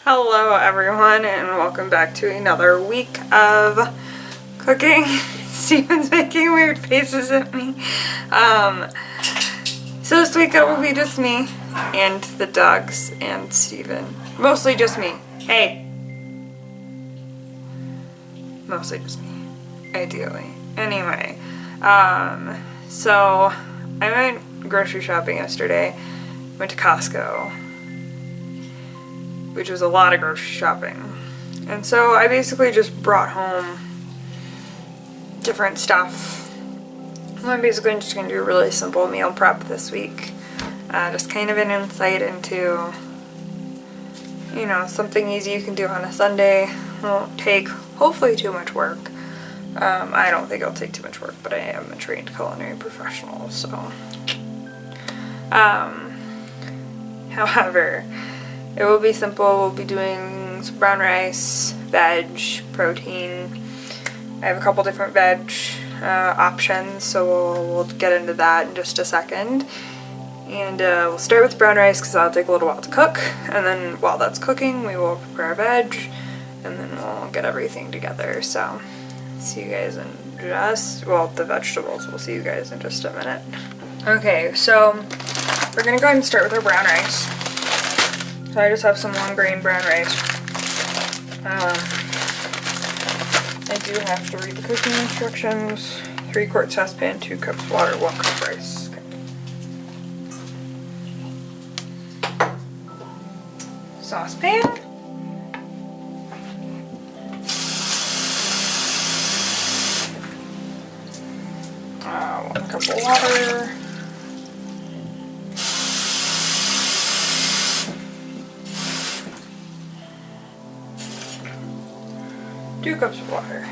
Hello everyone and welcome back to another week of cooking. Steven's making weird faces at me. So this week it will be just me and the dogs and Steven. Mostly just me. Hey! Mostly just me. Ideally. Anyway, so I went grocery shopping yesterday. Went to Costco, which was a lot of grocery shopping. And so I basically just brought home different stuff. I'm basically just going to do a really simple meal prep this week. Just kind of an insight into, you know, something easy you can do on a Sunday. Won't take, hopefully, too much work. I don't think it'll take too much work, but I am a trained culinary professional, so. However, it will be simple. We'll be doing some brown rice, veg, protein. I have a couple different veg options, so we'll get into that in just a second. And we'll start with brown rice because that'll take a little while to cook. And then while that's cooking, we will prepare veg, and then we'll get everything together. So, see you guys in the vegetables. We'll see you guys in just a minute. Okay, so we're gonna go ahead and start with our brown rice. So I just have some long grain brown rice. I do have to read the cooking instructions. 3-quart saucepan, 2 cups water, 1 cup rice. Okay. Saucepan. 1 cup of water. 2 cups of water.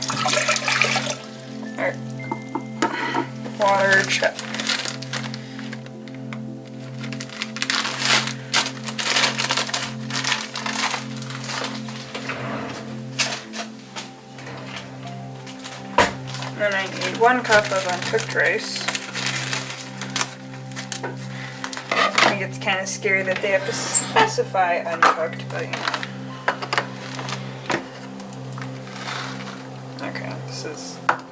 Alright. Water, check. Then I need 1 cup of uncooked rice. I think it's kind of scary that they have to specify uncooked, but you know. Okay, this is, I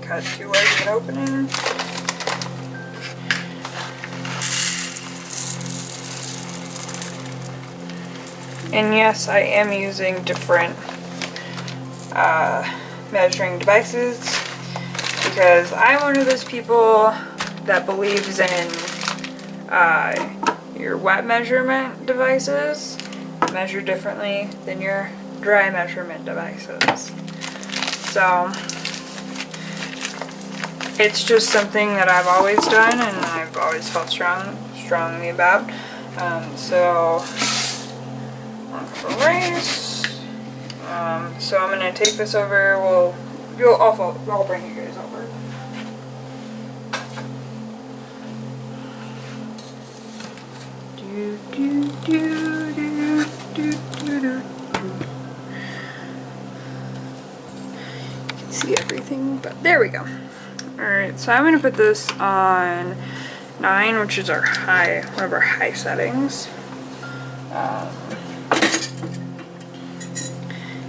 cut 2 ways at opening. And yes, I am using different measuring devices because I'm one of those people that believes in your wet measurement devices measure differently than your dry measurement devices. So it's just something that I've always done and I've always felt strongly about. So for rice. So I'm gonna take this over. I'll bring you guys over. See everything, but there we go. Alright, so I'm going to put this on 9, which is our one of our high settings.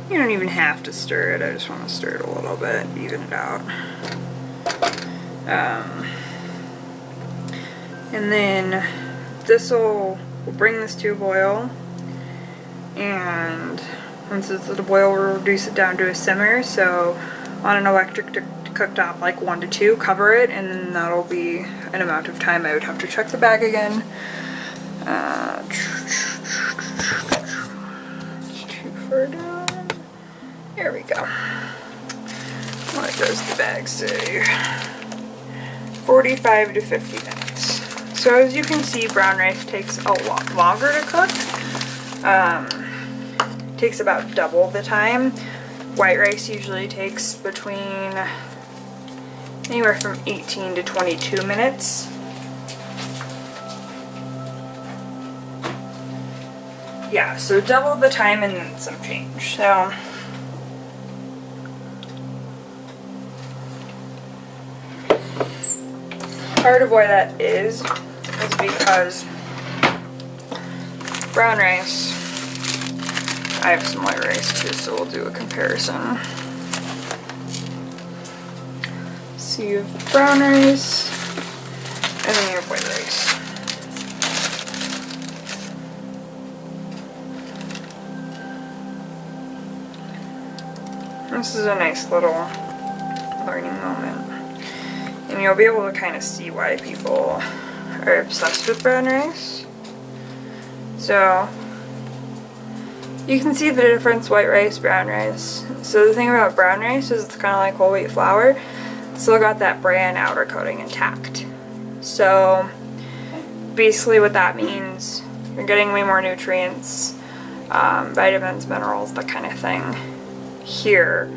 You don't even have to stir it, I just want to stir it a little bit, even it out. And then we'll bring this to a boil, and once it's at a boil, we'll reduce it down to a simmer. So on an electric cooktop, like 1 to 2, cover it, and then that'll be an amount of time. I would have to check the bag again. It's too far down. There we go. What does the bag say? 45 to 50 minutes. So as you can see, brown rice takes a lot longer to cook. Takes about double the time. White rice usually takes between anywhere from 18 to 22 minutes. Yeah, so double the time and then some change. So part of why that is because brown rice I have some white rice too, so we'll do a comparison. So you have brown rice, and then you have white rice. This is a nice little learning moment. And you'll be able to kind of see why people are obsessed with brown rice. So, you can see the difference, white rice, brown rice. So the thing about brown rice is it's kind of like whole wheat flour. It's still got that bran outer coating intact. So, basically what that means, you're getting way more nutrients, vitamins, minerals, that kind of thing, here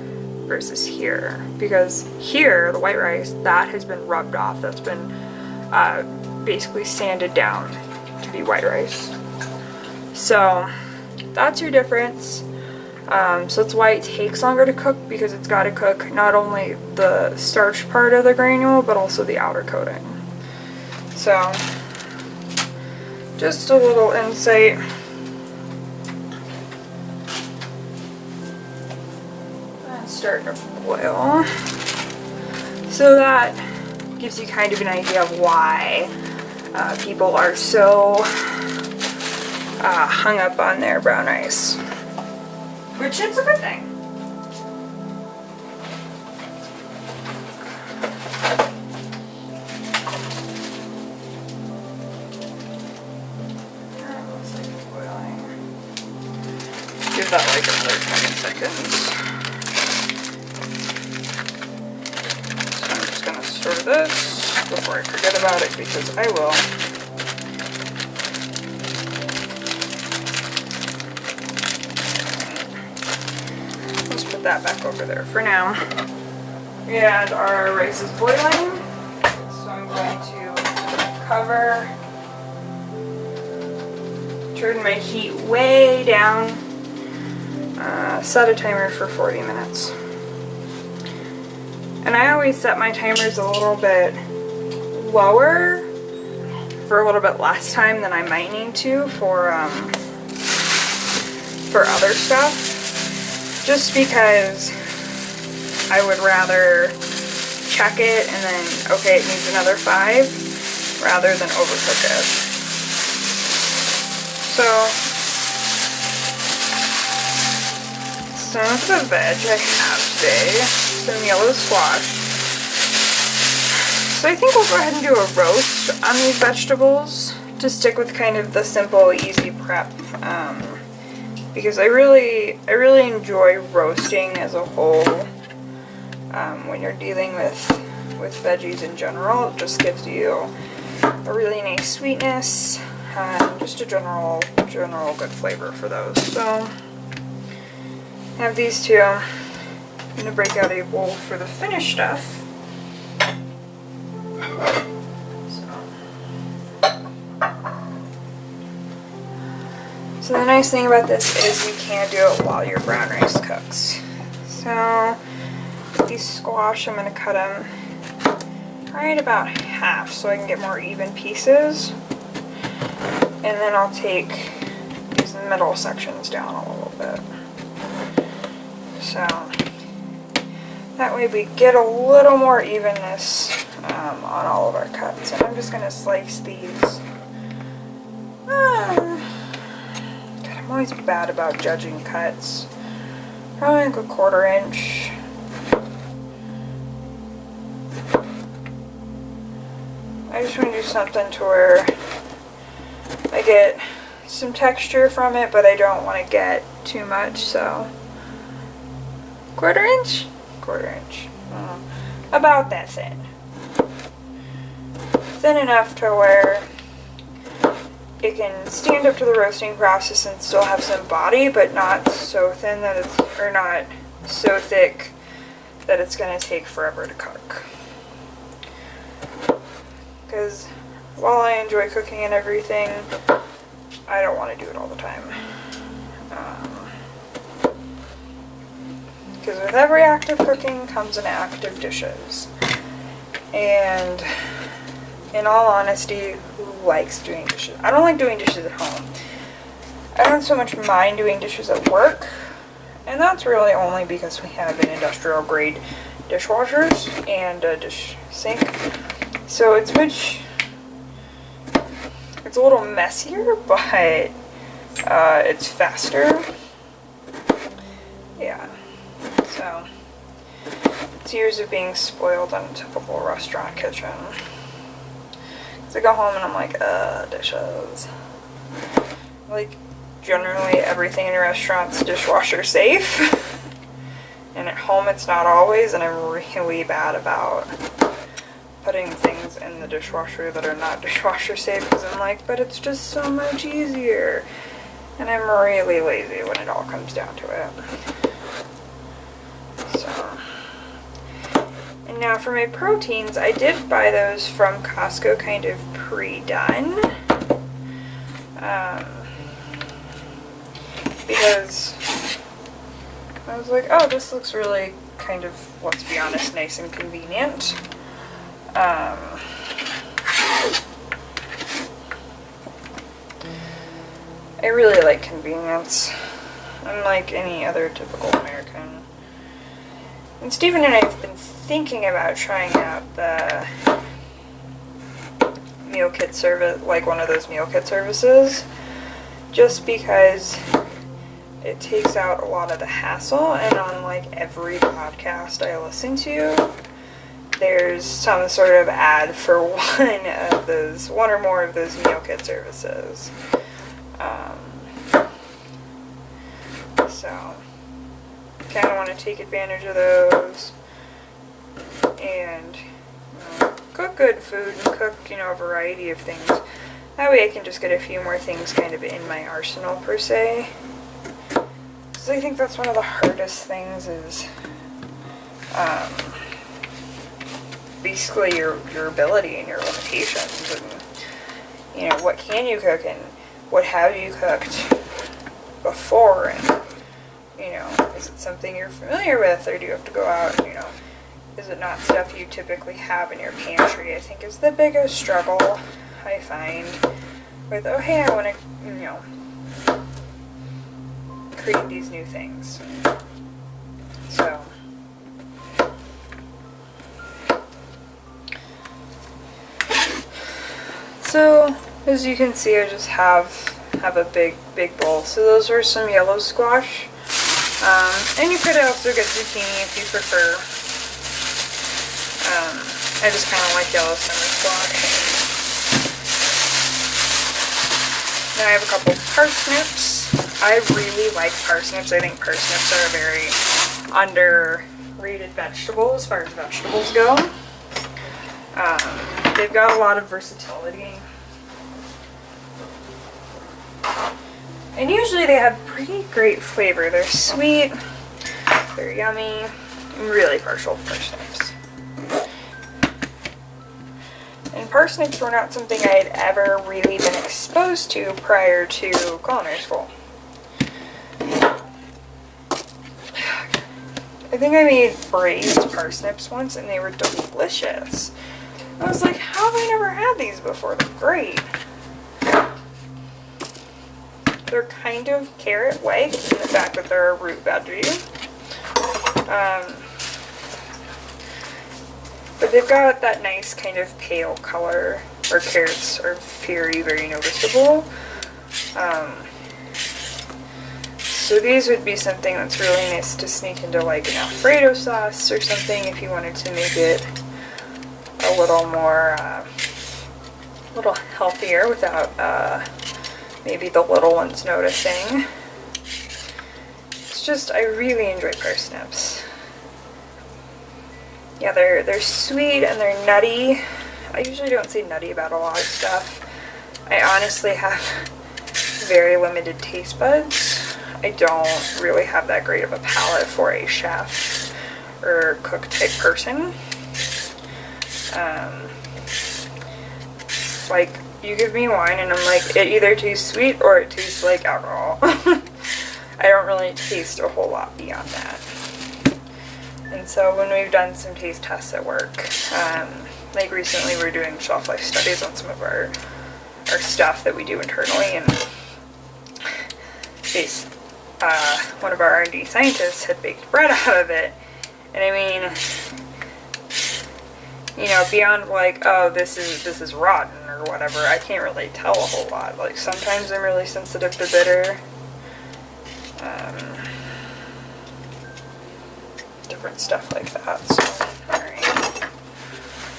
versus here. Because here, the white rice, that has been rubbed off. That's been basically sanded down to be white rice. So that's your difference. So that's why it takes longer to cook, because it's got to cook not only the starch part of the granule, but also the outer coating. So just a little insight. That's starting to boil. So that gives you kind of an idea of why people are so hung up on their brown rice, which is a good thing. That looks like it's boiling. Give that like another 20 seconds. So I'm just going to stir this before I forget about it, because I will. Let's put that back over there for now. And our rice is boiling, so I'm going to cover, turn my heat way down, set a timer for 40 minutes. And I always set my timers a little bit lower for a little bit less time than I might need to for other stuff. Just because I would rather check it and then, okay, it needs another 5, rather than overcook it. So, some of the veg I have today, some yellow squash. So I think we'll go ahead and do a roast on these vegetables to stick with kind of the simple, easy prep. Because I really enjoy roasting as a whole. When you're dealing with veggies in general, it just gives you a really nice sweetness and just a general good flavor for those. So I have these two. I'm gonna break out a bowl for the finished stuff. So the nice thing about this is you can do it while your brown rice cooks. So these squash, I'm going to cut them right about half so I can get more even pieces. And then I'll take these middle sections down a little bit. So that way we get a little more evenness on all of our cuts. And I'm just going to slice these. I'm always bad about judging cuts. Probably like a 1/4 inch. I just want to do something to where I get some texture from it, but I don't want to get too much, so 1/4 inch? 1/4 inch. About that thin. Thin enough to where it can stand up to the roasting process and still have some body, but not so thin that it's, or not so thick that it's going to take forever to cook. Because while I enjoy cooking and everything, I don't want to do it all the time. Because with every act of cooking comes an act of dishes. And in all honesty, who likes doing dishes? I don't like doing dishes at home. I don't so much mind doing dishes at work, and that's really only because we have an industrial grade dishwashers and a dish sink. So it's a little messier, but it's faster. Yeah. So it's years of being spoiled in a typical restaurant kitchen. So I go home and I'm like, dishes. Like, generally everything in a restaurant's dishwasher safe. And at home it's not always, and I'm really bad about putting things in the dishwasher that are not dishwasher safe, because I'm like, but it's just so much easier. And I'm really lazy when it all comes down to it. So, and now for my proteins, I did buy those from Costco kind of pre-done. Because I was like, oh, this looks really kind of, let's be honest, nice and convenient. I really like convenience, unlike any other typical American. And Stephen and I have been thinking about trying out the meal kit service, like one of those meal kit services, just because it takes out a lot of the hassle, and on like every podcast I listen to, there's some sort of ad for one or more of those meal kit services. So kind of want to take advantage of those and cook good food and cook, a variety of things. That way I can just get a few more things kind of in my arsenal per se. Because I think that's one of the hardest things is basically your ability and your limitations, and what can you cook and what have you cooked before, and is it something you're familiar with, or do you have to go out and is it not stuff you typically have in your pantry? I think is the biggest struggle I find with, oh hey, I want to create these new things. So as you can see, I just have a big bowl. So those are some yellow squash, and you could also get zucchini if you prefer. I just kind of like yellow summer squash. Then I have a couple parsnips. I really like parsnips. I think parsnips are a very underrated vegetable as far as vegetables go. They've got a lot of versatility. And usually they have pretty great flavor. They're sweet, they're yummy. I'm really partial to parsnips. And parsnips were not something I had ever really been exposed to prior to culinary school. I think I made braised parsnips once and they were delicious. I was like, how have I never had these before? They're great. They're kind of carrot-like in the fact that they're a root veggie. But they've got that nice kind of pale color, or carrots are very, very noticeable. So these would be something that's really nice to sneak into like an Alfredo sauce or something if you wanted to make it a little more, a little healthier without maybe the little ones noticing. It's just, I really enjoy parsnips. Yeah, they're sweet and they're nutty. I usually don't say nutty about a lot of stuff. I honestly have very limited taste buds. I don't really have that great of a palate for a chef or cook type person. Like, you give me wine and I'm like, it either tastes sweet or it tastes like alcohol. I don't really taste a whole lot beyond that. And so when we've done some taste tests at work, like recently we're doing shelf life studies on some of our stuff that we do internally, and one of our R&D scientists had baked bread out of it. And I mean, you know, beyond like, oh, this is rotten or whatever, I can't really tell a whole lot. Like, sometimes I'm really sensitive to bitter. Different stuff like that. So, alright.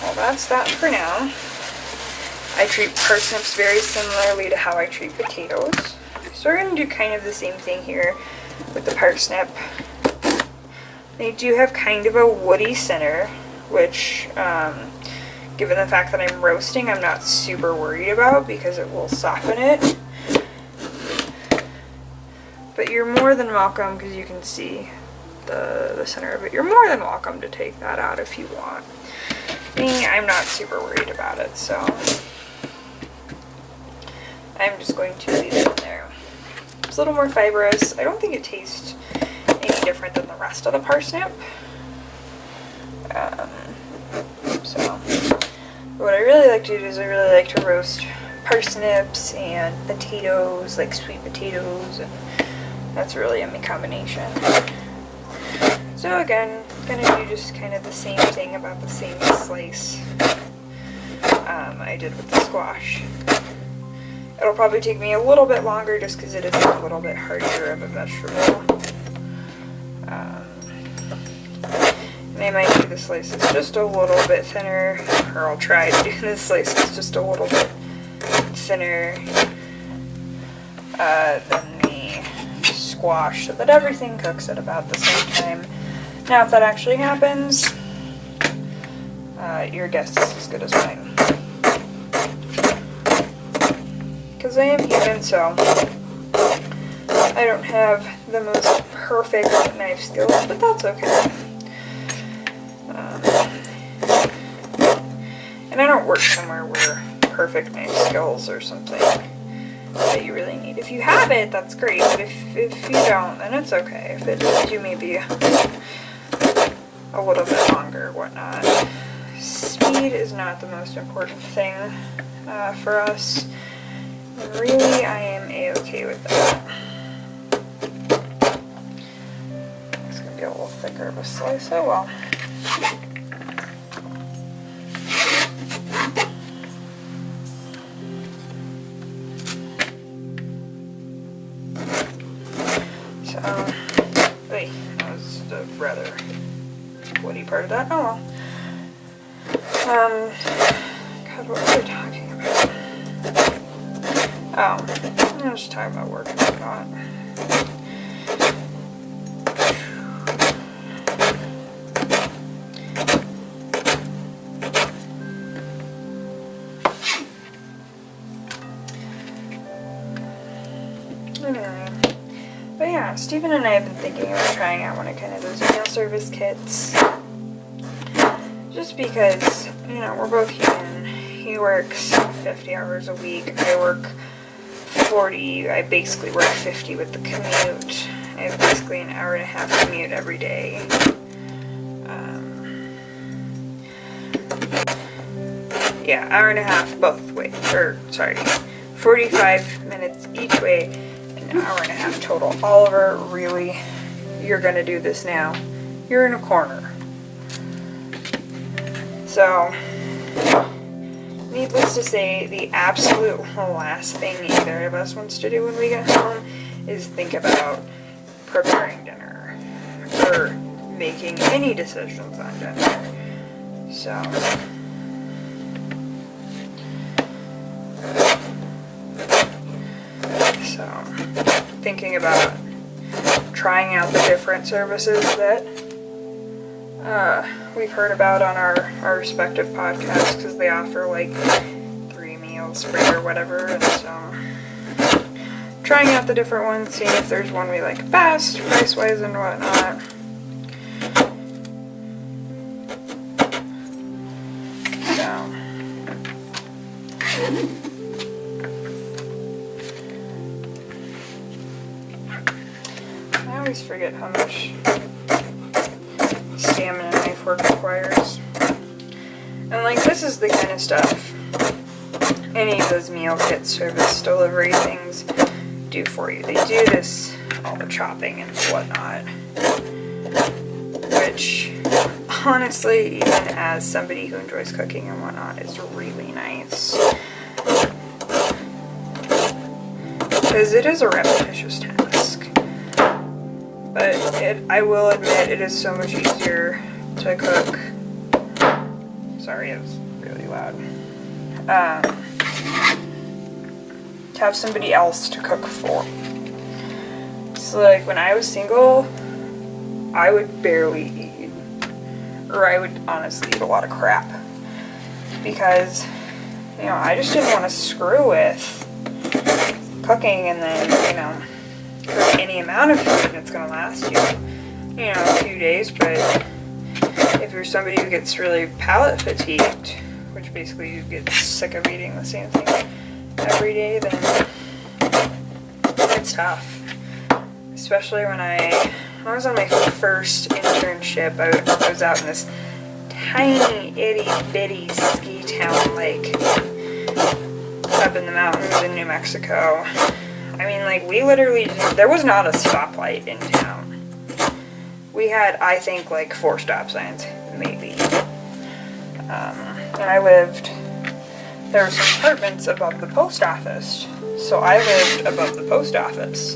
Well, that's that for now. I treat parsnips very similarly to how I treat potatoes. So we're going to do kind of the same thing here with the parsnip. They do have kind of a woody center, which, given the fact that I'm roasting, I'm not super worried about because it will soften it. But you're more than welcome, because you can see the center of it, you're more than welcome to take that out if you want. Me, I'm not super worried about it, so I'm just going to leave it in there. It's a little more fibrous. I don't think it tastes any different than the rest of the parsnip. So what I really like to do is I really like to roast parsnips and potatoes, like sweet potatoes, and that's really a yummy combination. So again, gonna do just kind of the same thing, about the same slice I did with the squash. It'll probably take me a little bit longer just because it is a little bit hardier of a vegetable. And I might do the slices just a little bit thinner, or I'll try to do the slices just a little bit thinner than the squash, so that everything cooks at about the same time. Now, if that actually happens, your guess is as good as mine. Because I am human, so I don't have the most perfect knife skills, but that's okay. And I don't work somewhere where perfect knife skills or something that you really need. If you have it, that's great, but if you don't, then it's okay. If it takes you maybe a little bit longer, whatnot. Speed is not the most important thing for us. And really, I am a-okay with that. It's going to be a little thicker of a slice. Oh well. That was the rather woody part of that. Oh well. God, what was I talking about? Oh, I'm just talking about work and whatnot. Anyway. But yeah, Stephen and I have been thinking about trying out one of kind of those meal service kits. Just because, you know, we're both human. He works 50 hours a week. I work 40. I basically work 50 with the commute. I have basically an hour and a half commute every day. Yeah, hour and a half both ways. Or, sorry, 45 minutes each way. An hour and a half total. Oliver, really? You're gonna do this now? You're in a corner. So, needless to say, the absolute last thing either of us wants to do when we get home is think about preparing dinner or making any decisions on dinner. So, thinking about trying out the different services that we've heard about on our respective podcasts, because they offer like 3 meals free or whatever, and so trying out the different ones, seeing if there's one we like best, price-wise and whatnot. I always forget how much stamina knife work requires. And like, this is the kind of stuff any of those meal kit service delivery things do for you. They do this, all the chopping and whatnot, which honestly, even as somebody who enjoys cooking and whatnot, is really nice. Because it is a repetitious task. But I will admit, it is so much easier to cook. Sorry, it was really loud. To have somebody else to cook for. So like when I was single, I would barely eat. Or I would honestly eat a lot of crap. Because, you know, I just didn't want to screw with cooking and then, you know, cook any amount of food that's going to last you, you know, a few days. But if you're somebody who gets really palate fatigued, which basically you get sick of eating the same thing every day, then it's tough. Especially when I was on my first internship, I was out in this tiny itty bitty ski town, like up in the mountains in New Mexico. I mean, like, we literally, there was not a stoplight in town. We had, I think, like 4 stop signs, maybe. And I lived, there were some apartments above the post office, so I lived above the post office.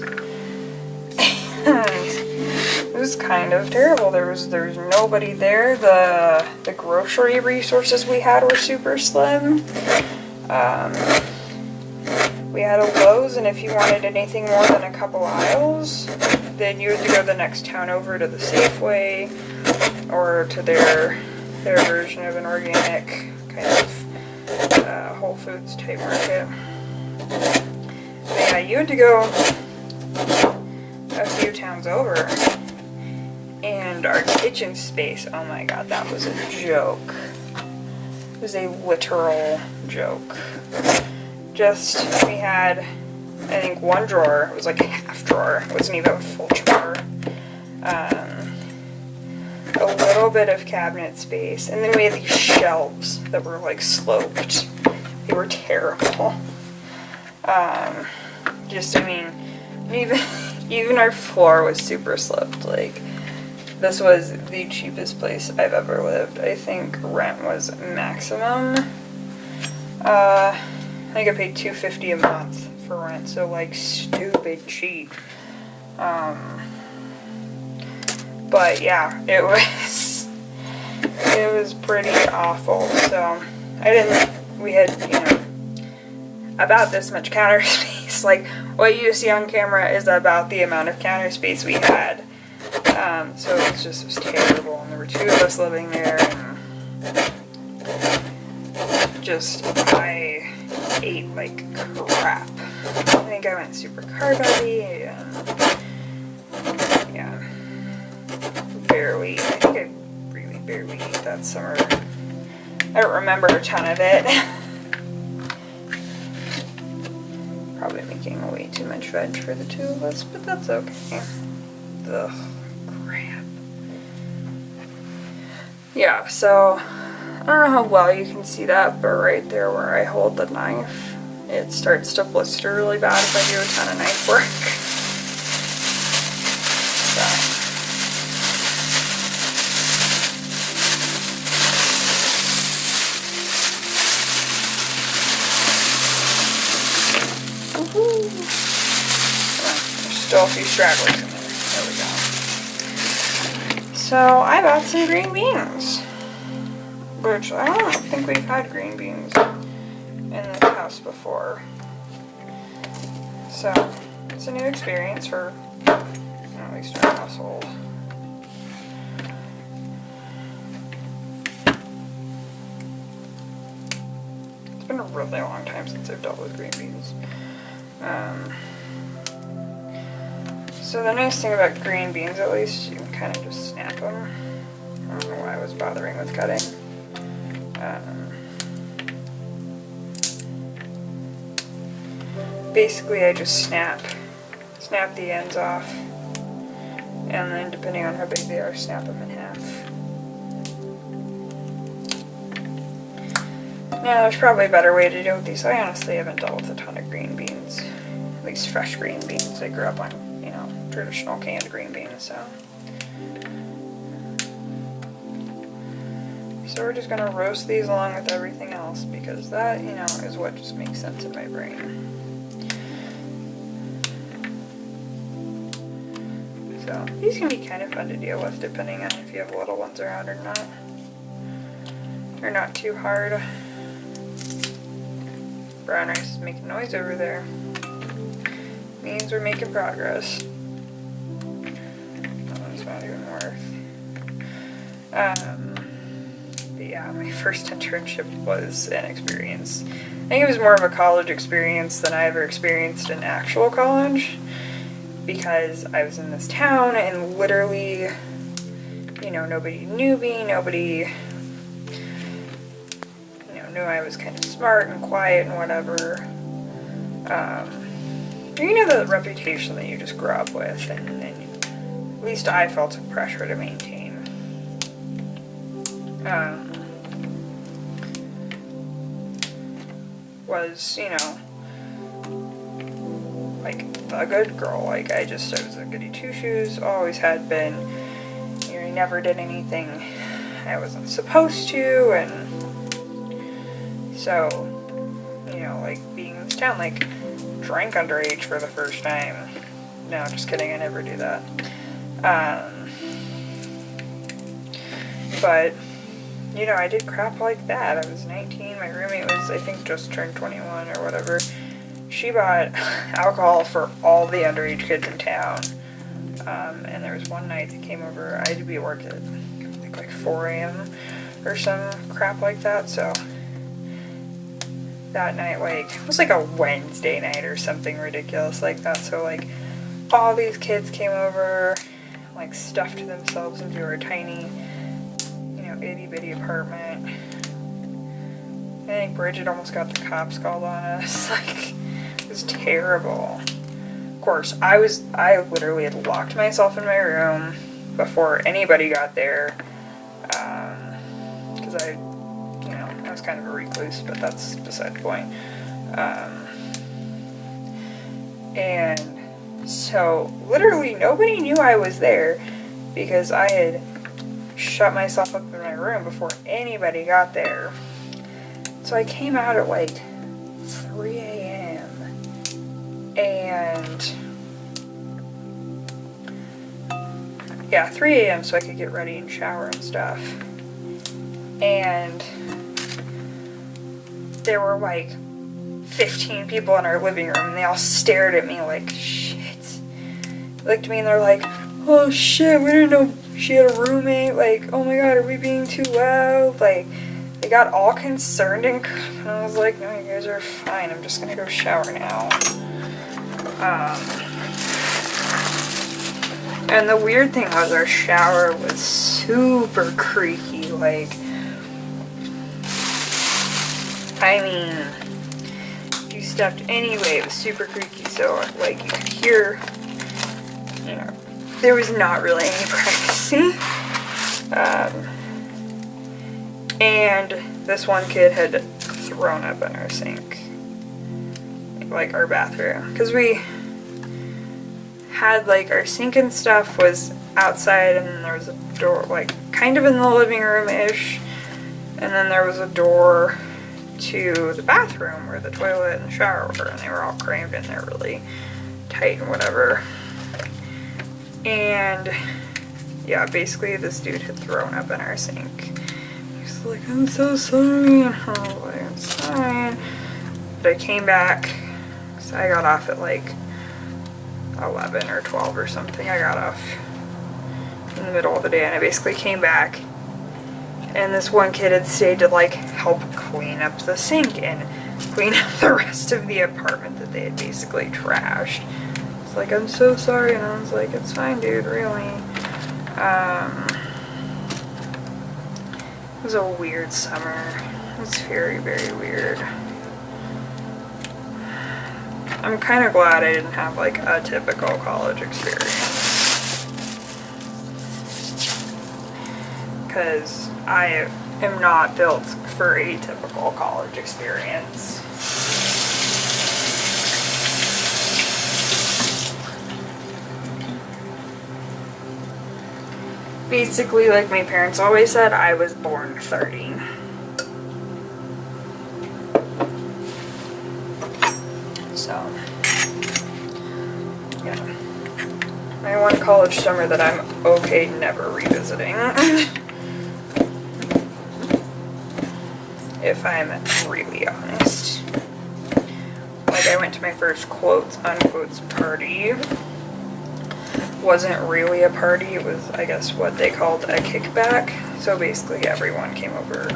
And it was kind of terrible. There was nobody there. The grocery resources we had were super slim. We had a Lowe's, and if you wanted anything more than a couple aisles, then you had to go the next town over to the Safeway or to their version of an organic kind of Whole Foods type market. But yeah, you had to go a few towns over, and our kitchen space, oh my god, that was a joke. It was a literal joke. Just, we had, I think, one drawer. It was like a half drawer. It wasn't even a full drawer. A little bit of cabinet space. And then we had these shelves that were like sloped. They were terrible. Just, I mean, even our floor was super sloped. Like, this was the cheapest place I've ever lived. I think rent was maximum. I think I paid $250 a month for rent, so like stupid cheap. But yeah, it was pretty awful. So we had, you know, about this much counter space. Like, what you see on camera is about the amount of counter space we had. So it was terrible, and there were 2 of us living there, and I ate like crap. I think I went super carb heavy, and yeah, barely. I think I really barely ate that summer. I don't remember a ton of it. Probably making way too much veg for the 2 of us, but that's okay. Ugh, crap. Yeah, so I don't know how well you can see that, but right there where I hold the knife, it starts to blister really bad if I do a ton of knife work. So. Woohoo! There's still a few stragglers in there. There we go. So I bought some green beans. Which I don't think we've had green beans in this house before. So, it's a new experience for, at least our household. It's been a really long time since I've dealt with green beans. So the nice thing about green beans, at least, you can kind of just snap them. I don't know why I was bothering with cutting. Basically, I just snap the ends off, and then depending on how big they are, snap them in half. Now, there's probably a better way to do these. I honestly haven't dealt with a ton of green beans, at least these fresh green beans. I grew up on, you know, traditional canned green beans, so. So we're just gonna roast these along with everything else because that, you know, is what just makes sense in my brain. So these can be kind of fun to deal with depending on if you have little ones around or not. They're not too hard. Brown rice is making noise over there. Means we're making progress. That one's not even worth. But yeah, my first internship was an experience. I think it was more of a college experience than I ever experienced in actual college, because I was in this town and literally, you know, nobody knew me, nobody, you know, knew I was kind of smart and quiet and whatever. You know, the reputation that you just grew up with, and at least I felt a pressure to maintain. Was, you know, like a good girl. Like I was a goody two shoes, always had been. You know, I never did anything I wasn't supposed to, and so, you know, like being in this town, like drank underage for the first time. No, just kidding, I never do that. But, you know, I did crap like that. I was 19, my roommate was, I think, just turned 21 or whatever. She bought alcohol for all the underage kids in town. And there was one night that came over, I had to be at work at, I think, like 4 a.m. or some crap like that, so that night, like, it was like a Wednesday night or something ridiculous like that, so, like, all these kids came over, like, stuffed themselves into our tiny, you know, itty-bitty apartment. I think Bridget almost got the cops called on us. Like, it was terrible. Of course, I literally had locked myself in my room before anybody got there, because I was kind of a recluse, but that's beside the point. And so literally nobody knew I was there because I had shut myself up in my room before anybody got there. So I came out at like 3 a.m. and yeah, 3 a.m. so I could get ready and shower and stuff. And there were like 15 people in our living room, and they all stared at me like, shit. They looked at me and they're like, oh shit, we didn't know she had a roommate. Like, oh my god, are we being too loud? Like, they got all concerned, and I was like, no, you guys are fine. I'm just gonna go shower now. And the weird thing was our shower was super creaky. Like, I mean, if you stepped anyway, it was super creaky, so, like, you could hear, you know, there was not really any privacy. And this one kid had thrown up in our sink, like, our bathroom, because we had, like, our sink and stuff was outside, and then there was a door, like, kind of in the living room-ish, and then there was a door to the bathroom where the toilet and the shower were, and they were all crammed in there really tight and whatever. And yeah, basically this dude had thrown up in our sink. He was like, I'm so sorry, and I was like, it's fine. But I came back, so I got off at like 11 or 12 or something. I got off in the middle of the day, and I basically came back, and this one kid had stayed to, like, help clean up the sink and clean up the rest of the apartment that they had basically trashed. It's like, I'm so sorry, and I was like, it's fine, dude, really. It was a weird summer. It was very, very weird. I'm kind of glad I didn't have, like, a typical college experience. Because I am not built for a typical college experience. basically, like my parents always said, I was born 30. So, yeah. My one college summer that I'm okay never revisiting. If I'm really honest. Like, I went to my first quotes unquotes party. Wasn't really a party, it was, I guess, what they called a kickback. So basically everyone came over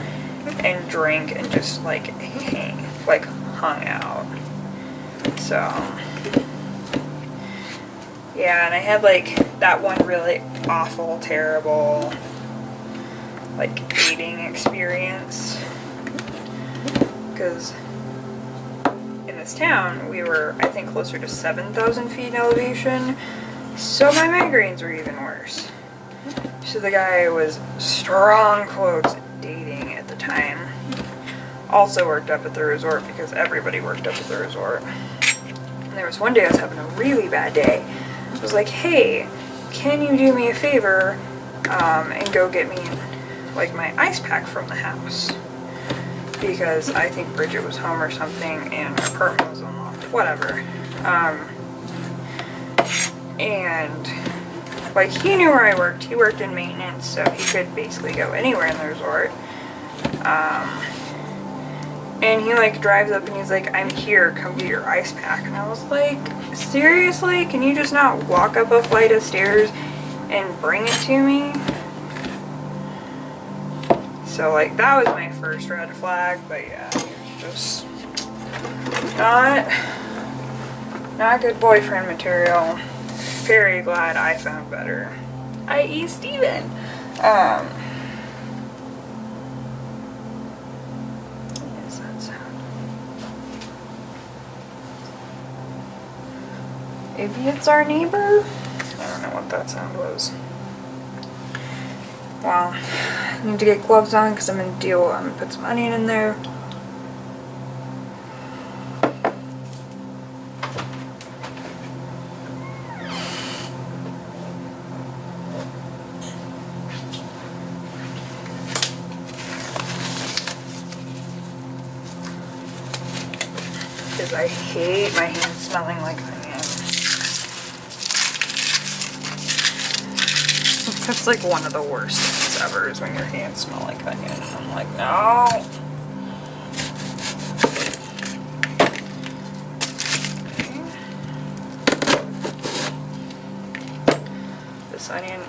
and drank and just like hung out. So yeah, and I had like that one really awful, terrible like dating experience, because in this town we were, I think, closer to 7,000 feet in elevation, so my migraines were even worse. So the guy was, strong quotes, dating at the time, also worked up at the resort, because everybody worked up at the resort. And there was one day I was having a really bad day. I was like, hey, can you do me a favor and go get me like my ice pack from the house? Because I think Bridget was home or something and her apartment was unlocked, whatever. And like, he knew where I worked. He worked in maintenance, so he could basically go anywhere in the resort. And he like drives up and he's like, I'm here, come get your ice pack. And I was like, seriously? Can you just not walk up a flight of stairs and bring it to me? So like, that was my first red flag, but yeah, he was just not good boyfriend material. Very glad I found better, i.e. Steven. What is that sound? Maybe it's our neighbor? I don't know what that sound was. Well, I need to get gloves on because I'm gonna put some onion in there. Because I hate my hands smelling like onion. That's like one of the worst things ever, is when your hands smell like onion. I'm like, no. Okay. This onion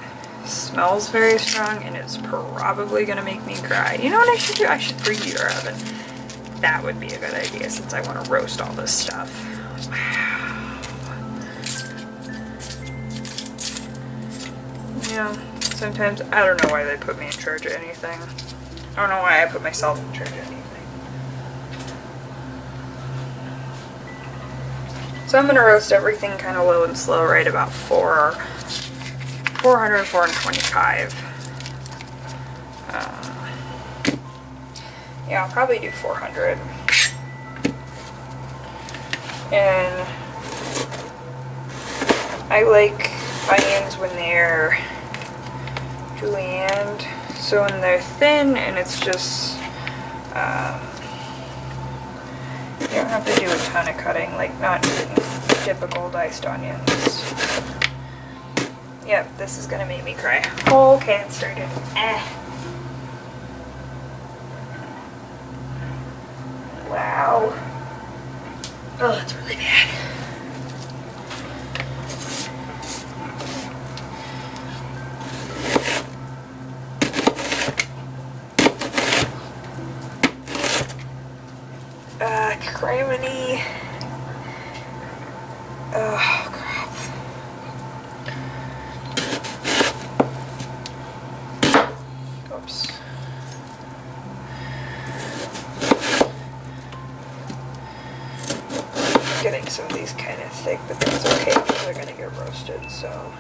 smells very strong and it's probably gonna make me cry. You know what I should do? I should preheat our oven. That would be a good idea since I want to roast all this stuff. Wow. Yeah, sometimes I don't know why they put me in charge of anything. I don't know why I put myself in charge of anything. So I'm going to roast everything kind of low and slow, right about 400, 425. Yeah, I'll probably do 400. And I like onions when they're julienned. So when they're thin and it's just, you don't have to do a ton of cutting, like not typical diced onions. Yep, this is gonna make me cry. Oh, okay, it started. Wow. Oh, that's really bad. Criminy. Oh, crap. Oops. Getting some of these kind of thick, but that's okay because they're gonna get roasted, so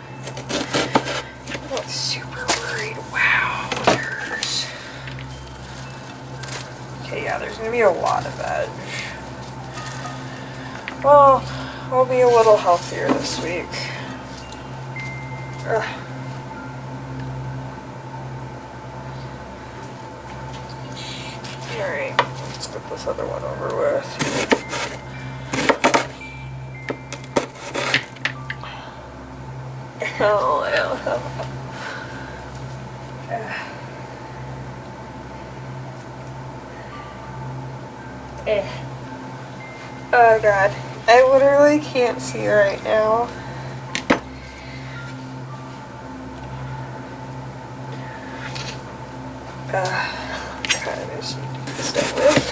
I'm not super worried. Wow, okay, yeah, there's gonna be a lot of veg. Well, we'll be a little healthier this week. Ugh. get this other one over with. Oh, I don't have. Oh god, I literally can't see right now. Kind of just need to get this done with.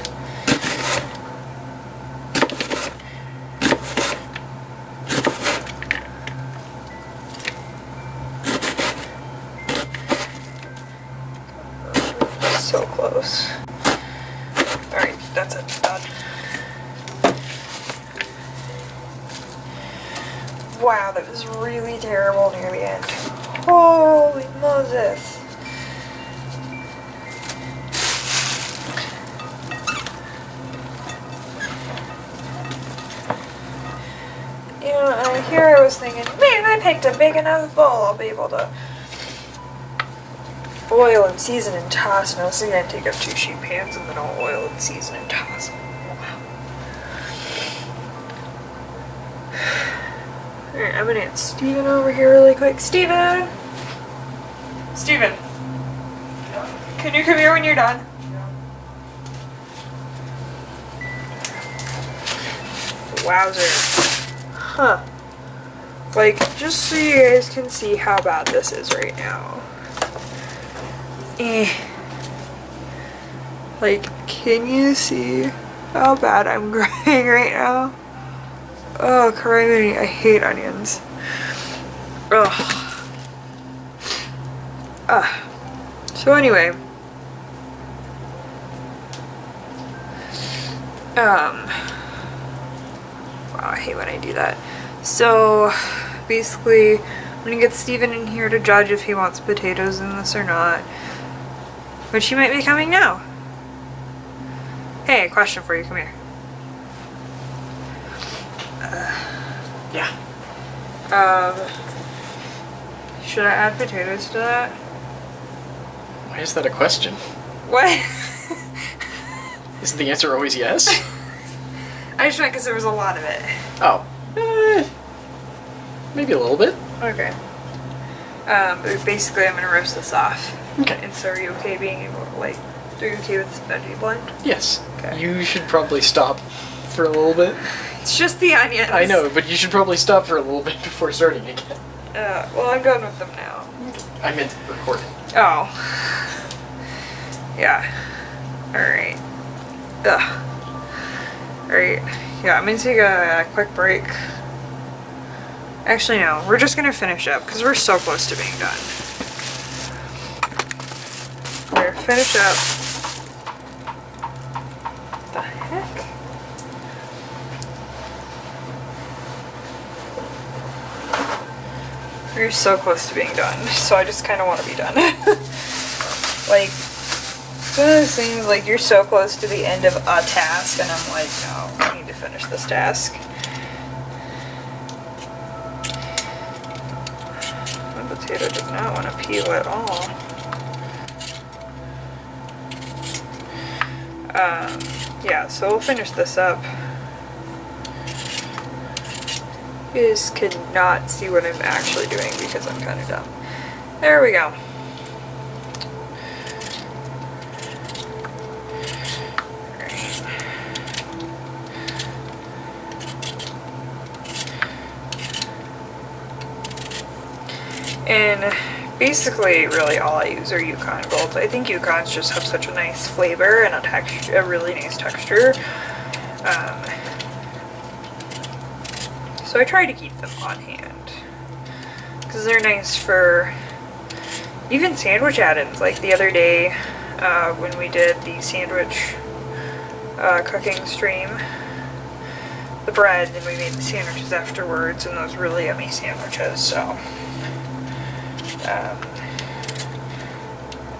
So close. Alright, that's it. Done. Wow, that was really terrible near the end. Holy Moses. You know, here I was thinking, man, I picked a big enough bowl. I'll be able to oil and season and toss. And I was going to take up 2 sheet pans and then I'll oil and season and toss. Wow. Alright, I'm gonna get Steven over here really quick. Steven! Steven! Can you come here when you're done? Wowzer. Huh. Like, just so you guys can see how bad this is right now. Like, can you see how bad I'm crying right now? Oh, crying. I hate onions. Ugh. So anyway. Wow, I hate when I do that. So, basically, I'm gonna get Steven in here to judge if he wants potatoes in this or not. Which he might be coming now. Hey, question for you, come here. Yeah. Should I add potatoes to that? Why is that a question? What? Isn't the answer always yes? I just meant because there was a lot of it. Oh. Maybe a little bit. Okay. But basically I'm gonna roast this off. Okay. And so are you okay being able to, like, are you okay with this veggie blend? Yes. Okay. You should probably stop for a little bit. It's just the onions. I know, but you should probably stop for a little bit before starting again. Well, I'm done with them now. I meant recording. Oh. Yeah. Alright. Ugh. Alright. Yeah, I'm gonna take a quick break. Actually, no. We're just gonna finish up, because we're so close to being done. We're finish up. What the heck? We're so close to being done, so I just kind of want to be done. Like, it's one of those things, like, you're so close to the end of a task, and I'm like, no, I need to finish this task. My potato does not want to peel at all. Yeah, so we'll finish this up. You just cannot see what I'm actually doing because I'm kind of dumb. There we go. Alright. And basically, really all I use are Yukon Golds. I think Yukons just have such a nice flavor and a really nice texture. So I try to keep them on hand because they're nice for even sandwich add-ins. Like the other day when we did the sandwich cooking stream, the bread, and we made the sandwiches afterwards, and those really yummy sandwiches. So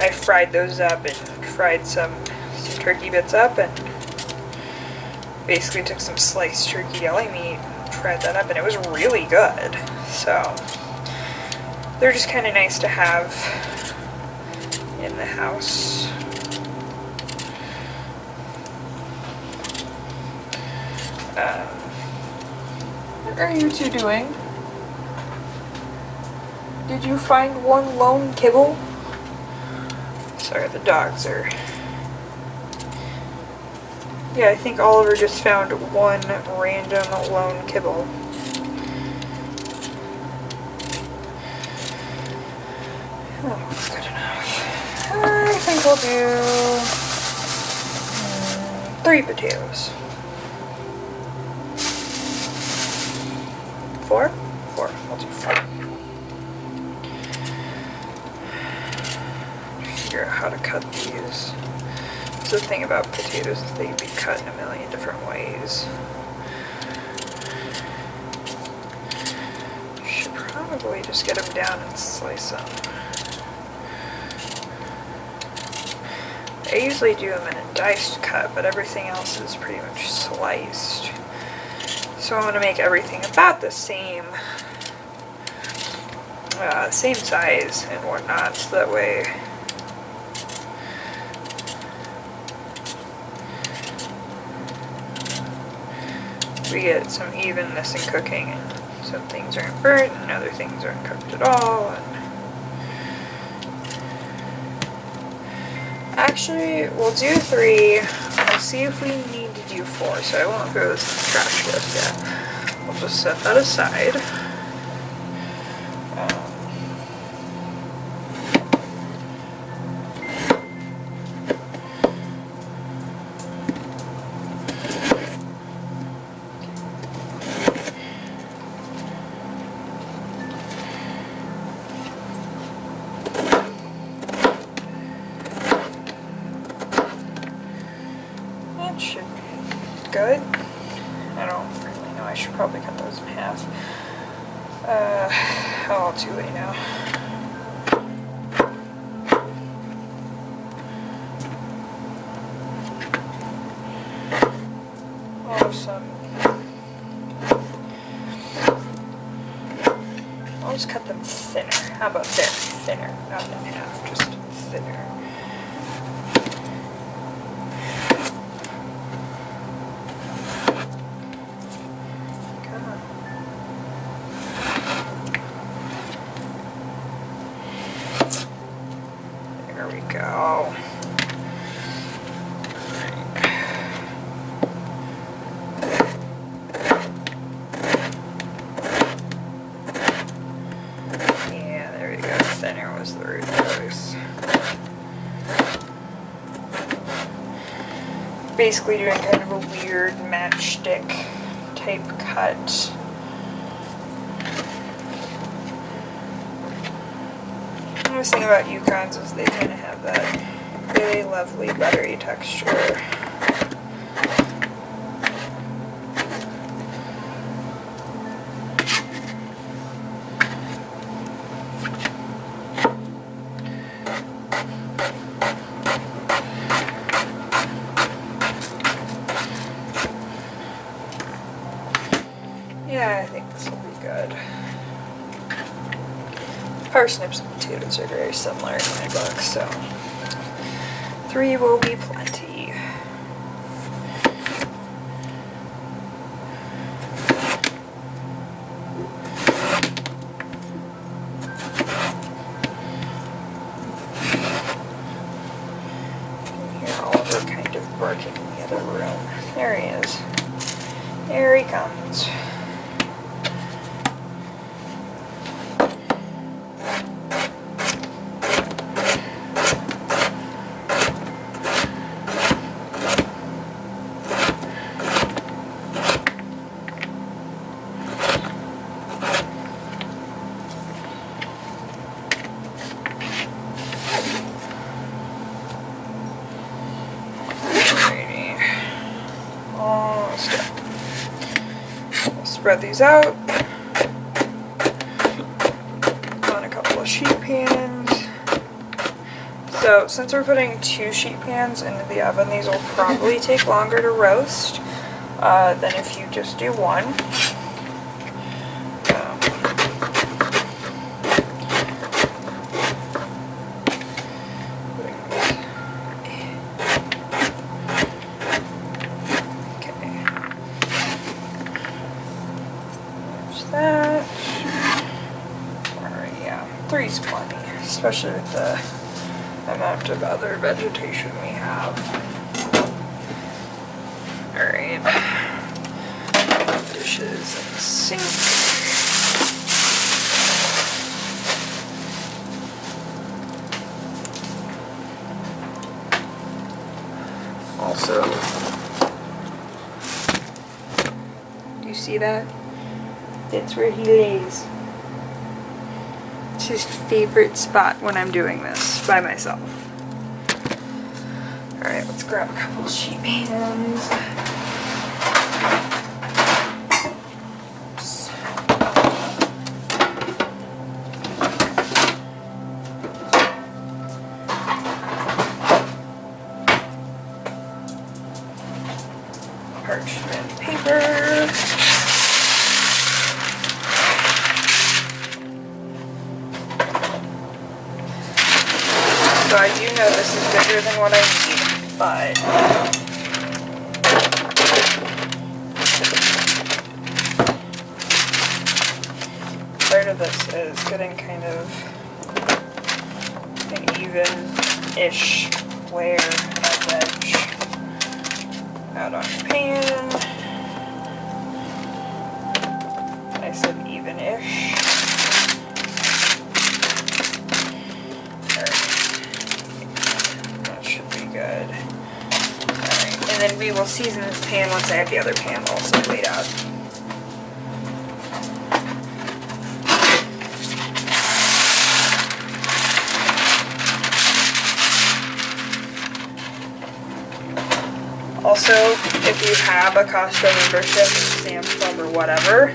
I fried those up and fried some turkey bits up and basically took some sliced turkey deli meat, fried that up, and it was really good. So they're just kind of nice to have in the house. What are you two doing? Did you find one lone kibble? Sorry, the dogs are... Yeah, I think Oliver just found one random lone kibble. Oh, that's good enough. I think we'll do 3 potatoes. 4? 4. We'll do 4. Figure out how to cut these. The thing about potatoes is they can be cut in a million different ways. Should probably just get them down and slice them. I usually do them in a diced cut, but everything else is pretty much sliced. So I'm going to make everything about the same size and whatnot, so that way we get some evenness in cooking, and some things aren't burnt and other things aren't cooked at all. And actually, we'll do 3. I'll see if we need to do 4, so I won't throw this in the trash just yet. We'll just set that aside. Should be good. I don't really know. I should probably cut those in half. Oh, too late now. Awesome. I'll just cut them thinner. How about there? Thinner, not in half, just thinner. There we go. Yeah, there we go. Thinner was the root choice. Basically doing kind of a weird matchstick type cut. The nice thing about Yukons is they kind of have that really lovely buttery texture. Yeah, I think this will be good. Parsnips and potatoes are very similar in my book, so 3 will be plenty. I hear Oliver kind of barking in the other room. There he is. Here he comes. Spread these out on a couple of sheet pans. So since we're putting 2 sheet pans into the oven, these will probably take longer to roast than if you just do 1. always plenty, especially with the amount of other vegetation we have. Alright. Dishes in the sink. Also, do you see that? That's where he lays. It's his favorite spot when I'm doing this by myself. Alright, let's grab a couple sheet pans. Oops. Parchment paper. So I do know this is bigger than what I need, but part of this is getting kind of an even-ish layer of veg out on your pan. I said even-ish. Good. Alright, and then we will season this pan once I have the other pan also laid out. Also, if you have a Costco membership, Sam's Club or whatever,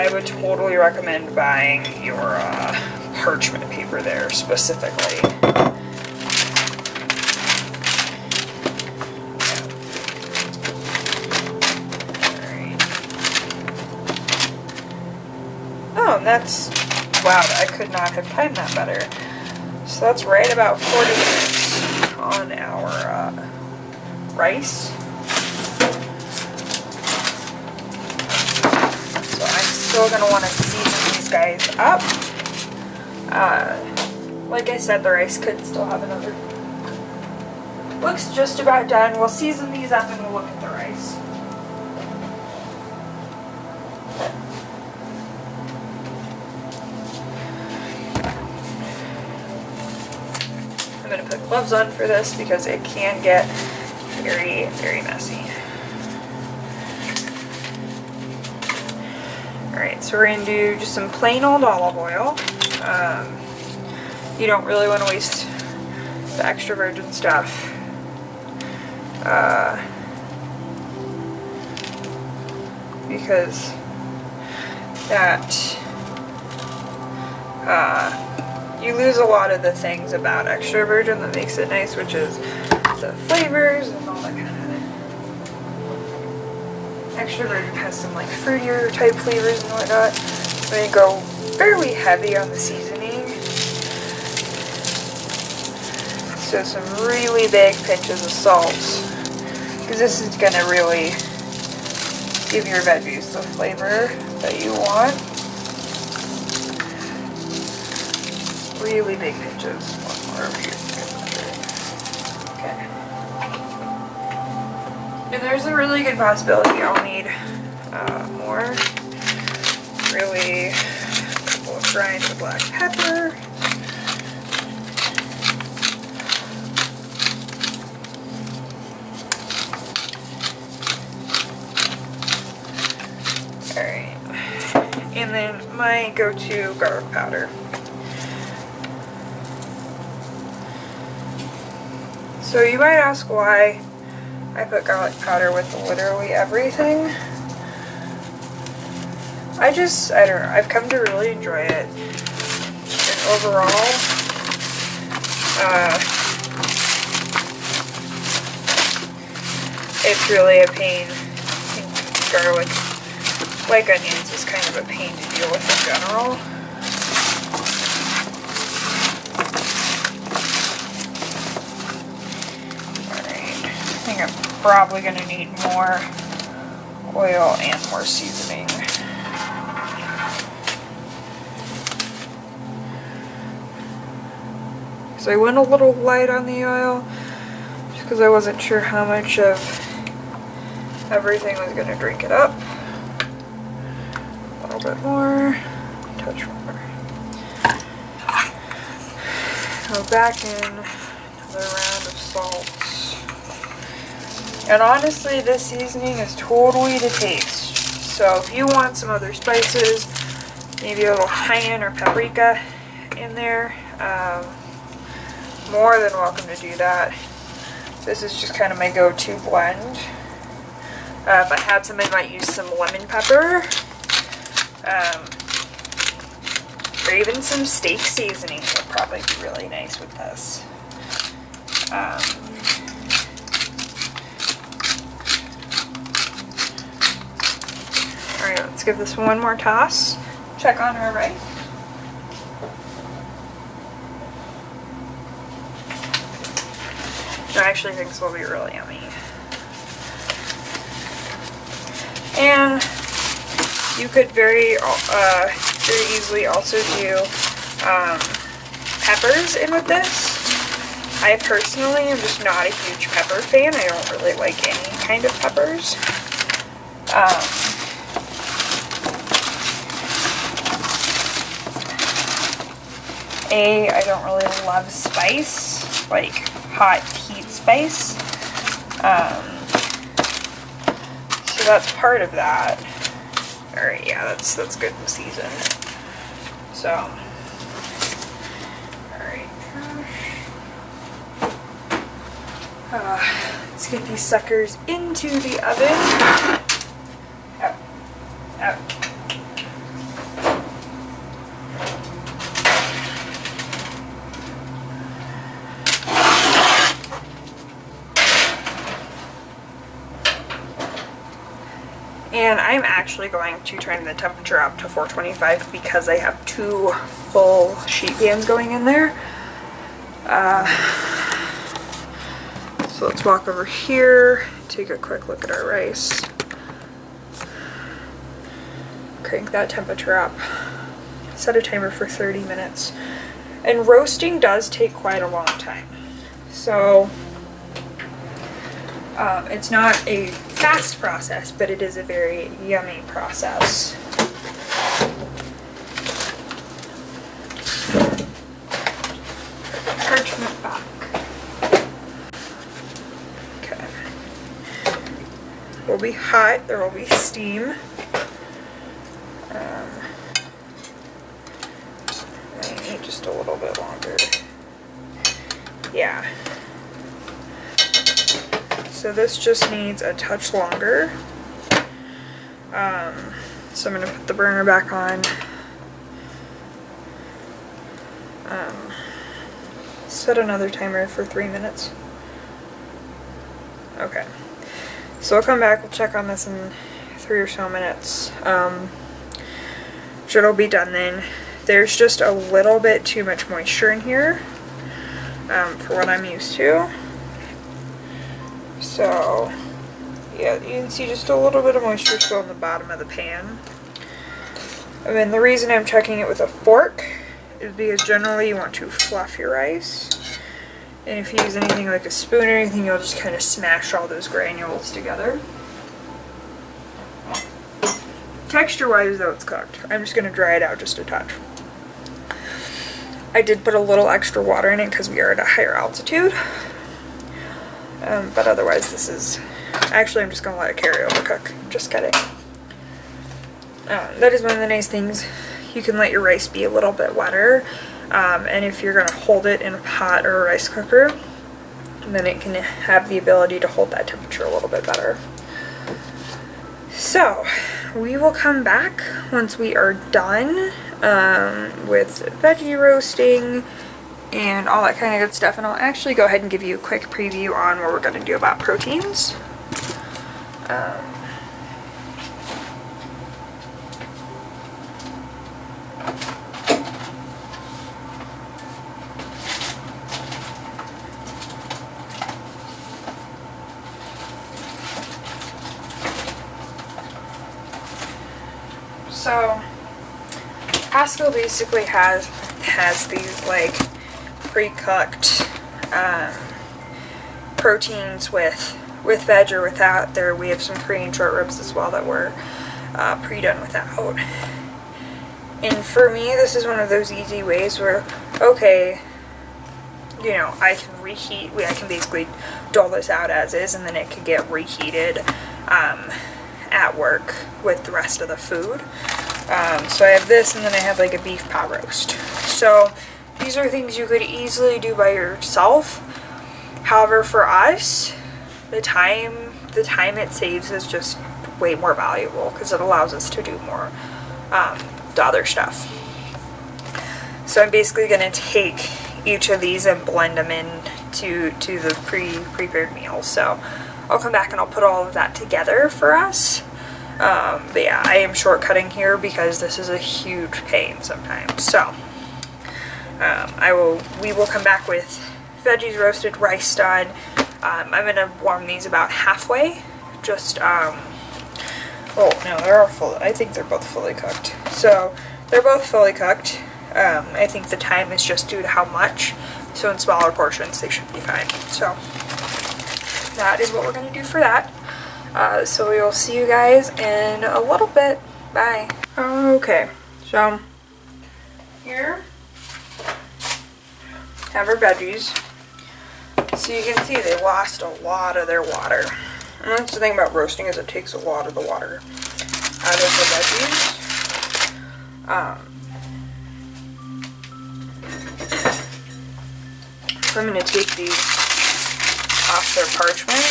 I would totally recommend buying your parchment paper there specifically. Oh, and that's, wow, I could not have timed that better. So that's right about 40 minutes on our rice. So I'm still going to want to season these guys up. Like I said, the rice could still have another. Looks just about done. We'll season these up and we'll look at the rice. I'm going to put gloves on for this because it can get very, very messy. Alright, so we're going to do just some plain old olive oil. You don't really want to waste the extra virgin stuff. Because that you lose a lot of the things about extra virgin that makes it nice, which is the flavors and all that kind of. Extra virgin has some like fruitier type flavors and whatnot. So you go fairly heavy on the seasoning. So some really big pinches of salt, because this is going to really give your veggies the flavor that you want. Really big pinches. One more over here. Okay. And there's a really good possibility I'll need more. Really, a couple of grinds of black pepper. Alright. And then my go-to garlic powder. So you might ask why I put garlic powder with literally everything. I don't know, I've come to really enjoy it. And overall, it's really a pain. I think garlic, like onions, is kind of a pain to deal with in general. I think I'm probably going to need more oil and more seasoning. because I went a little light on the oil just because I wasn't sure how much of everything was going to drink it up. A little bit more, touch more. Go back in, another round of salt. And honestly, this seasoning is totally to taste. So if you want some other spices, maybe a little cayenne or paprika in there, more than welcome to do that. This is just kind of my go-to blend. If I had some, I might use some lemon pepper. Or even some steak seasoning would probably be really nice with this. Alright, let's give this one more toss. Check on our rice. I actually think this will be really yummy. And you could very easily also do peppers in with this. I personally am just not a huge pepper fan. I don't really like any kind of peppers. I don't really love spice, like hot heat spice. So that's part of that. Alright, yeah, that's good and seasoned. So, alright, let's get these suckers into the oven. Out. Out. And I'm actually going to turn the temperature up to 425 because I have 2 full sheet pans going in there. So let's walk over here, take a quick look at our rice. Crank that temperature up. Set a timer for 30 minutes. And roasting does take quite a long time. So it's not a fast process, but it is a very yummy process. Parchment back. Okay. Will be hot, there will be steam. I need just a little bit longer. Yeah. So this just needs a touch longer. So I'm going to put the burner back on. Set another timer for 3 minutes. Okay. So I'll come back, we'll check on this in 3 or so minutes. It'll be done then. There's just a little bit too much moisture in here for what I'm used to. So, yeah, you can see just a little bit of moisture still in the bottom of the pan. And then the reason I'm checking it with a fork is because generally you want to fluff your rice. And if you use anything like a spoon or anything, you'll just kind of smash all those granules together. Texture-wise, though, it's cooked. I'm just going to dry it out just a touch. I did put a little extra water in it because we are at a higher altitude. But otherwise this is, actually I'm just going to let it carry over cook. Just kidding. That is one of the nice things. You can let your rice be a little bit wetter. And if you're going to hold it in a pot or a rice cooker, then it can have the ability to hold that temperature a little bit better. So, we will come back once we are done with veggie roasting and all that kind of good stuff, and I'll actually go ahead and give you a quick preview on what we're going to do about proteins. So Costco basically has these like pre-cooked proteins with veg or without. There we have some Korean short ribs as well that were pre-done without. And for me, this is one of those easy ways where, okay, you know, I can reheat, I can basically dole this out as is, and then it can get reheated at work with the rest of the food. So I have this, and then I have like a beef pot roast. So these are things you could easily do by yourself. However, for us, the time it saves is just way more valuable because it allows us to do more the other stuff. So I'm basically going to take each of these and blend them in to the prepared meals. So I'll come back and I'll put all of that together for us. But yeah, I am shortcutting here because this is a huge pain sometimes. So we will come back with veggies roasted, rice done. I'm going to warm these about halfway. Just, oh no, I think they're both fully cooked. So they're both fully cooked. I think the time is just due to how much. So in smaller portions, they should be fine. So that is what we're going to do for that. So we will see you guys in a little bit. Bye. Okay, so here have our veggies. So you can see they lost a lot of their water. And that's the thing about roasting, is it takes a lot of the water out of the veggies. So I'm going to take these off their parchment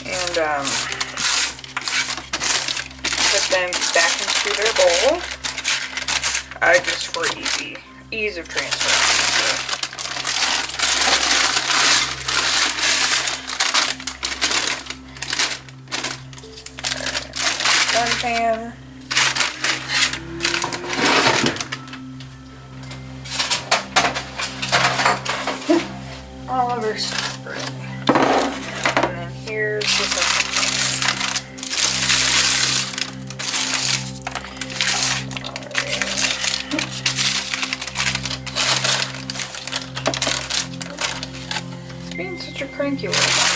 and put them back into their bowl, just for ease of transfer. One pan. All of our stuff ready. And then here's the second It's being such a cranky little one.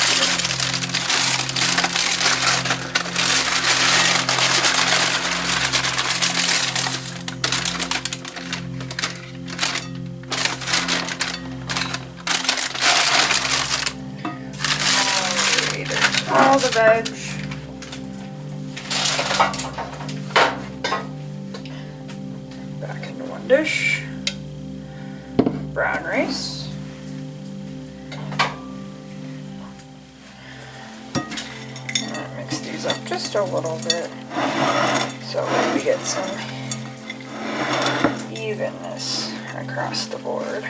All the veg. Back into one dish. Brown rice. Mix these up just a little bit so we get some evenness across the board.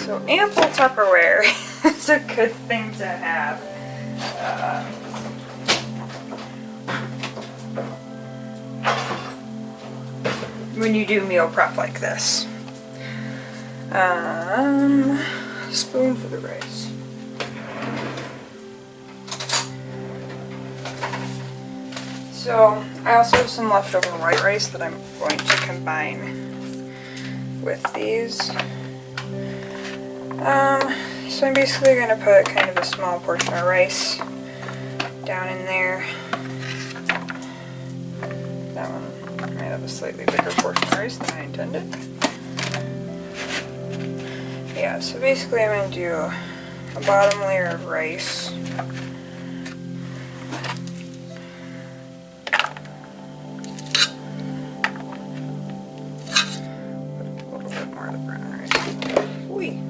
So ample Tupperware is a good thing to have. When you do meal prep like this. Spoon for the rice. So I also have some leftover white rice that I'm going to combine with these. So I'm basically going to put kind of a small portion of rice down in there. That one might have a slightly bigger portion of rice than I intended. Yeah, so basically I'm going to do a bottom layer of rice. A little bit more of the brown rice. Whee!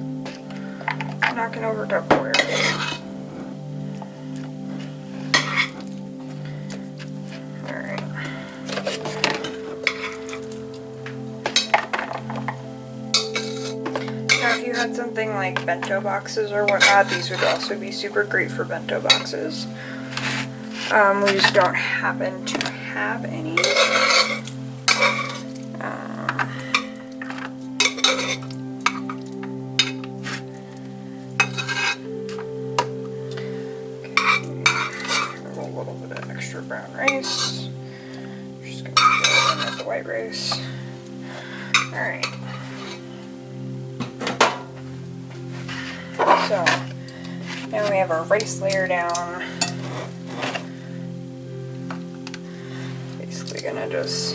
Knocking over Tupperware. Alright. Now if you had something like bento boxes or whatnot, these would also be super great for bento boxes. We just don't happen to have any. A little bit of extra brown rice. Just gonna fill in with the white rice. Alright. So now we have our rice layer down. Basically gonna just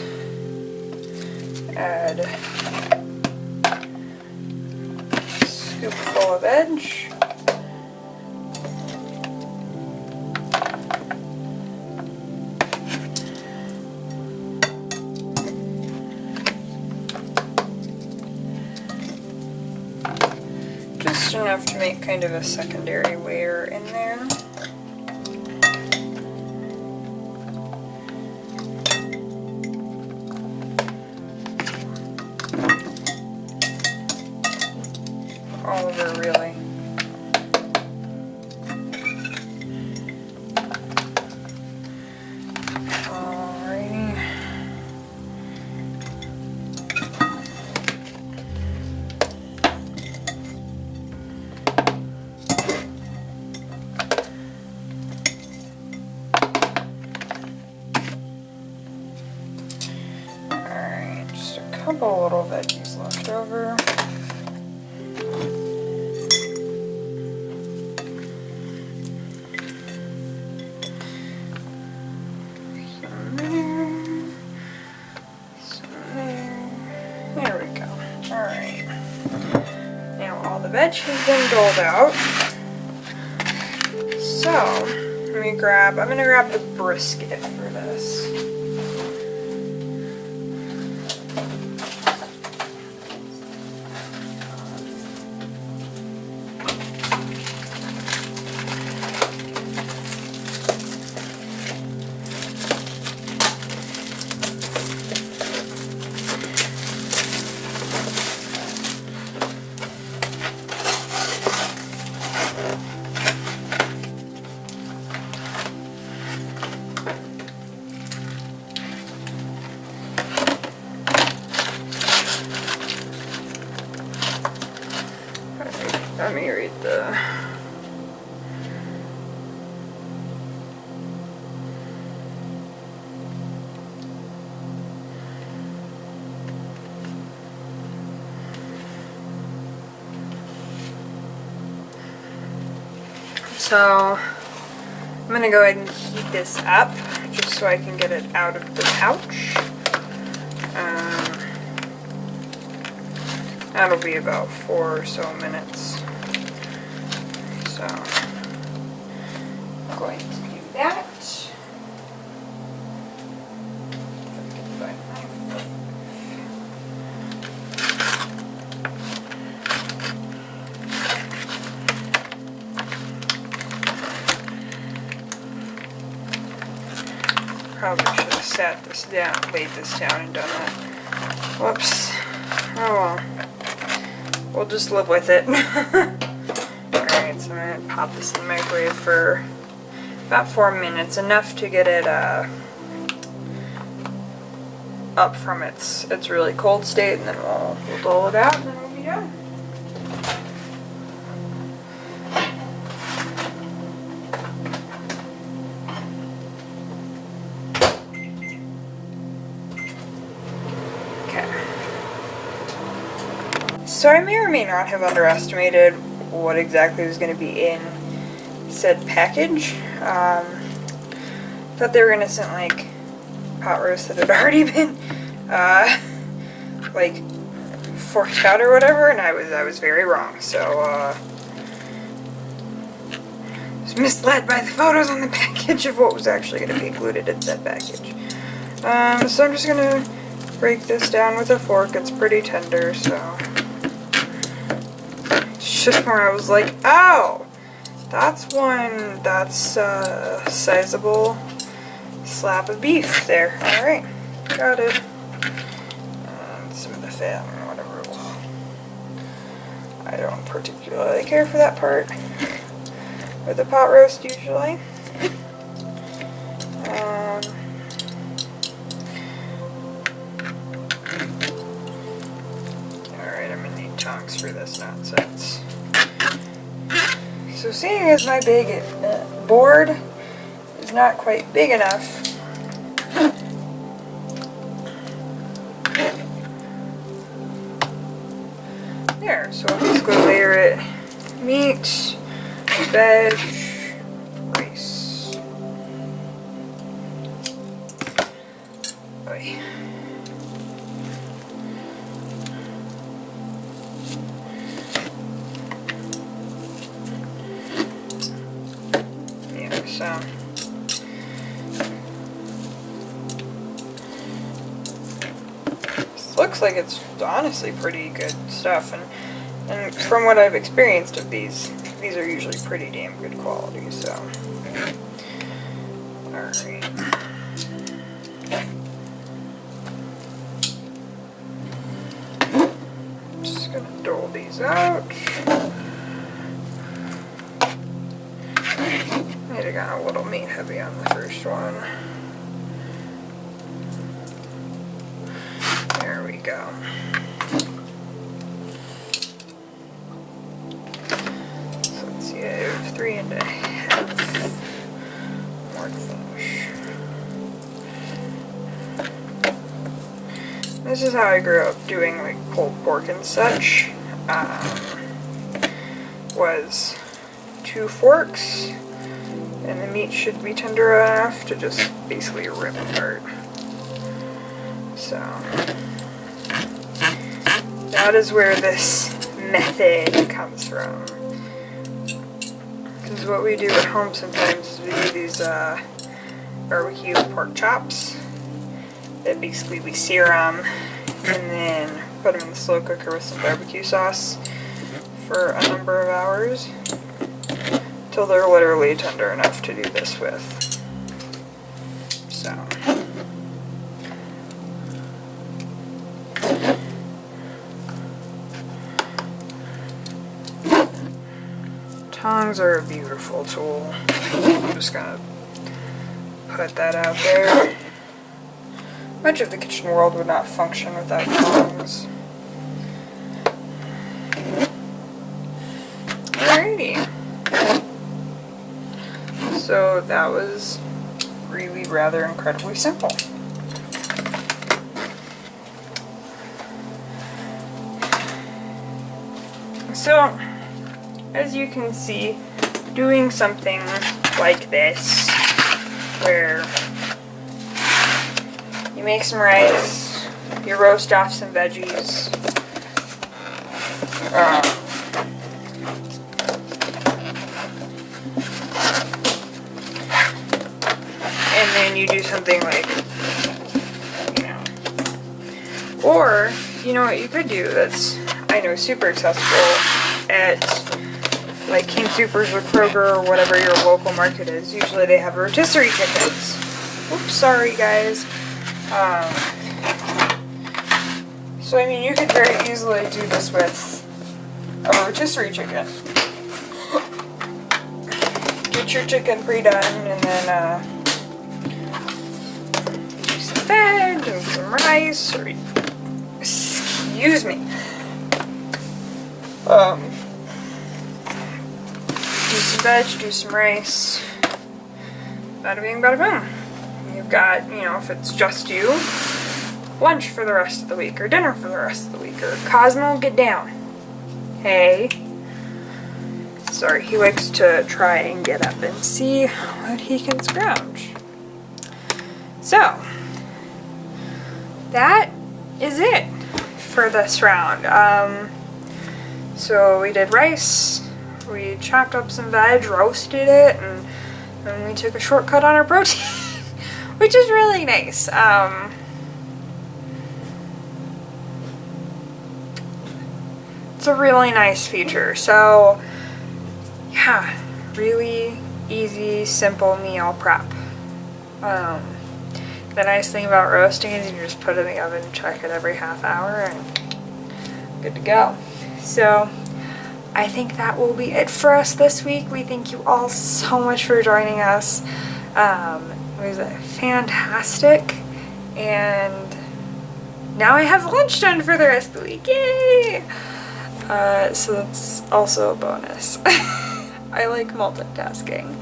add a scoop full of veg. Just enough to make kind of a secondary layer in there. All over, really. Alrighty. Alright, just a couple little veggies left over. There we go. Alright. Now all the veg has been doled out. So, I'm gonna grab the brisket for this. Let me read the... So, I'm going to go ahead and heat this up just so I can get it out of the pouch. That'll be about 4 or so minutes. So, I'm going to do that. Probably should have sat this down, laid this down and done that. Whoops. Oh well. We'll just live with it. Alright, so I'm going to pop this in the microwave for about 4 minutes. Enough to get it up from its really cold state, and then we'll dole it out and then we'll be done. So I may or may not have underestimated what exactly was going to be in said package. Thought they were going to send like pot roast that had already been like forked out or whatever, and I was very wrong. So was misled by the photos on the package of what was actually going to be included in that package. So I'm just going to break this down with a fork. It's pretty tender, so it's just where I was like, oh, that's a sizable slab of beef there. Alright, got it. And some of the fat or whatever. I don't particularly care for that part with a pot roast usually. Alright, I'm gonna need tongs for this nonsense. So seeing as my big board is not quite big enough, there, so I'll basically layer it meat, veg, rice. Oy. Yeah, so this looks like it's honestly pretty good stuff, and from what I've experienced of these are usually pretty damn good quality, so. Alright. Just gonna dole these out. Might have got a little meat heavy on the first one. There we go. So let's see, I have 3.5 more to finish. This is how I grew up doing like pulled pork and such. Was 2 forks, and the meat should be tender enough to just basically rip apart. So that is where this method comes from. Because what we do at home sometimes is we do these barbecue pork chops that basically we sear them and then put them in the slow cooker with some barbecue sauce for a number of hours till they're literally tender enough to do this with. So tongs are a beautiful tool. I'm just gonna put that out there. Much of the kitchen world would not function without tongs. Alrighty. So that was really rather incredibly simple. So, as you can see, doing something like this, where you make some rice, you roast off some veggies, and then you do something like, you know, or, you know what you could do that's, I know, super accessible at like King Soopers or Kroger or whatever your local market is. Usually they have rotisserie chickens. Oops, sorry guys. So I mean, you could very easily do this with a rotisserie chicken. Get your chicken pre-done and then do some veg and some rice, or excuse me. Do some veg, do some rice. Bada bing, bada boom. You've got, you know, if it's just you, lunch for the rest of the week, or dinner for the rest of the week, or Cosmo, get down. Hey. Sorry, he likes to try and get up and see what he can scrounge. So, that is it for this round. So we did rice, we chopped up some veg, roasted it, and we took a shortcut on our protein, which is really nice. It's a really nice feature. So yeah, really easy, simple meal prep. The nice thing about roasting is you just put it in the oven, check it every half hour, and good to go. So I think that will be it for us this week. We thank you all so much for joining us. It was fantastic, and now I have lunch done for the rest of the week. Yay! So that's also a bonus. I like multitasking.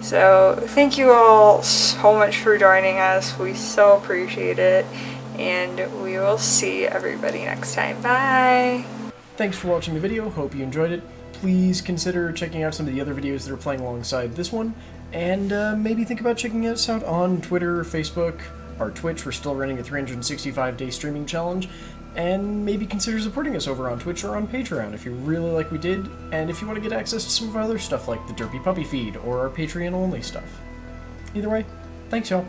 So thank you all so much for joining us. We so appreciate it, and we will see everybody next time. Bye! Thanks for watching the video, hope you enjoyed it. Please consider checking out some of the other videos that are playing alongside this one, and maybe think about checking us out on Twitter, Facebook, our Twitch. We're still running a 365-day streaming challenge, and maybe consider supporting us over on Twitch or on Patreon if you really like we did, and if you want to get access to some of our other stuff like the Derpy Puppy feed or our Patreon-only stuff. Either way, thanks y'all.